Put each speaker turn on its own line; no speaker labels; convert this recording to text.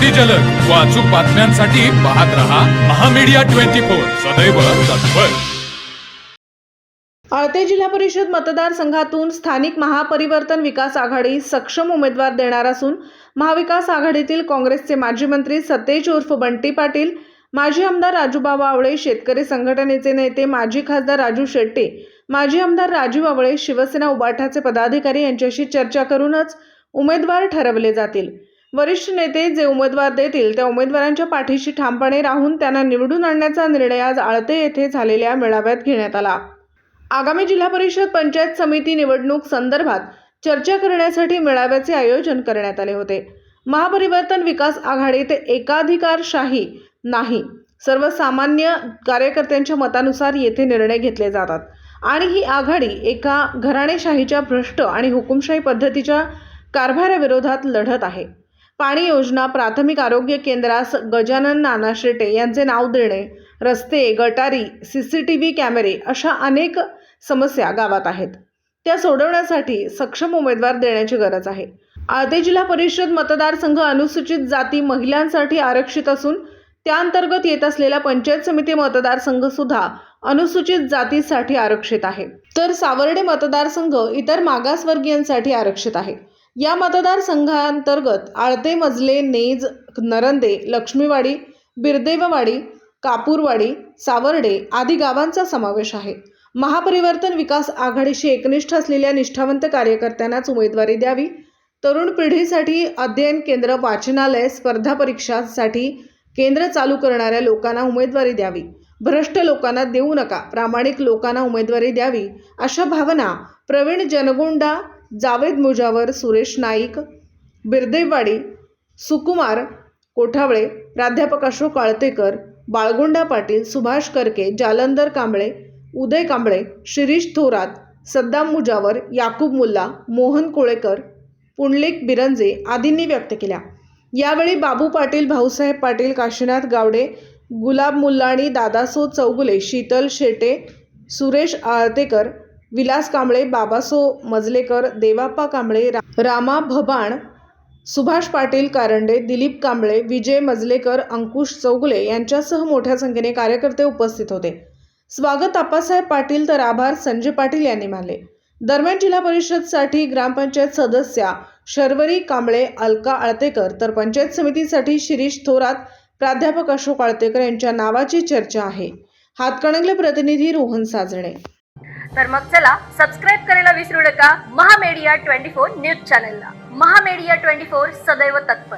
अतिजलद व अचूक बातम्यांसाठी पाहत रहा महामीडिया 24 सदैव तत्पर।
आळते जिल्हा परिषद मतदारसंघातून स्थानिक महापरिवर्तन विकास आघाडी सक्षम उमेदवार देणार असून महाविकास आघाडीतील काँग्रेसचे माजी मंत्री सतेज उर्फ बंटी पाटील, माजी आमदार राजूबाबा आवळे, शेतकरी संघटनेचे नेते माजी खासदार राजू शेट्टे, माजी आमदार राजीव आवळे, शिवसेना उबाठाचे पदाधिकारी यांच्याशी चर्चा करूनच उमेदवार ठरवले जातील। वरिष्ठ नेते जे उमेदवार देतील त्या उमेदवारांच्या पाठीशी ठामपणे राहून त्यांना निवडून आणण्याचा निर्णय आज आळते येथे झालेल्या मेळाव्यात घेण्यात आला। आगामी जिल्हा परिषद पंचायत समिती निवडणूक संदर्भात चर्चा करण्यासाठी मेळाव्याचे आयोजन करण्यात आले होते। महापरिवर्तन विकास आघाडीत एकाधिकारशाही नाही, सर्वसामान्य कार्यकर्त्यांच्या मतानुसार येथे निर्णय घेतले जातात आणि ही आघाडी एका घराणेशाहीच्या भ्रष्ट आणि हुकुमशाही पद्धतीच्या कारभाराविरोधात लढत आहे। पाणी योजना, प्राथमिक आरोग्य केंद्रास गजानन नाना शेटे यांचे नाव देणे, रस्ते, गटारी, CCTV कॅमेरे अशा अनेक समस्या गावात आहेत, त्या सोडवण्यासाठी सक्षम उमेदवार देण्याची गरज आहे। आळते जिल्हा परिषद मतदारसंघ अनुसूचित जाती महिलांसाठी आरक्षित असून त्या अंतर्गत येत असलेला पंचायत समिती मतदारसंघ सुद्धा अनुसूचित जातीसाठी आरक्षित आहे, तर सावर्डे मतदारसंघ इतर मागासवर्गीयांसाठी आरक्षित आहे। या मतदारसंघांतर्गत आळते, मजले, नेज, नरंदे, लक्ष्मीवाडी, बिरदेववाडी, कापूरवाडी, सावर्डे आदी गावांचा समावेश आहे। महापरिवर्तन विकास आघाडीशी एकनिष्ठ असलेल्या निष्ठावंत कार्यकर्त्यांनाच उमेदवारी द्यावी। तरुण पिढीसाठी अध्ययन केंद्र, वाचनालय, स्पर्धा परीक्षांसाठी केंद्र चालू करणाऱ्या लोकांना उमेदवारी द्यावी। भ्रष्ट लोकांना देऊ नका, प्रामाणिक लोकांना उमेदवारी द्यावी, अशा भावना प्रवीण जनगोंडा, जावेद मुजावर, सुरेश नाईक, बिरदेववाडी, सुकुमार कोठावळे, प्राध्यापक अशोक आळतेकर, बाळगोंडा पाटील, सुभाष करके, जालंधर कांबळे, उदय कांबळे, शिरीष थोरात, सद्दाम मुजावर, याकूब मुल्ला, मोहन कोळेकर, पुंडलिक बिरंजे आदींनी व्यक्त केल्या। यावेळी बाबू पाटील, भाऊसाहेब पाटील, काशीनाथ गावडे, गुलाब मुल्लाणी, दादासो चौगुले, शीतल शेटे, सुरेश आळतेकर, विलास कांबळे, बाबासो मजलेकर, देवाप्पा कांबळे, रामा भबाण, सुभाष पाटील कारंडे, दिलीप कांबळे, विजय मजलेकर, अंकुश चौगुले यांच्यासह मोठ्या संख्येने कार्यकर्ते उपस्थित होते। स्वागत आप्पासाहेब पाटील तर आभार संजय पाटील यांनी मानले। दरम्यान जिल्हा परिषदसाठी ग्रामपंचायत सदस्या शर्वरी कांबळे, अलका आळतेकर तर पंचायत समितीसाठी शिरीष थोरात, प्राध्यापक अशोक आळतेकर यांच्या नावाची चर्चा आहे। हातकणंगले प्रतिनिधी रोहन साजणे।
तर मग चला सबस्क्राईब करायला विसरू नका महामीडिया 24 न्यूज चॅनलला। महामीडिया 24 सदैव तत्पर।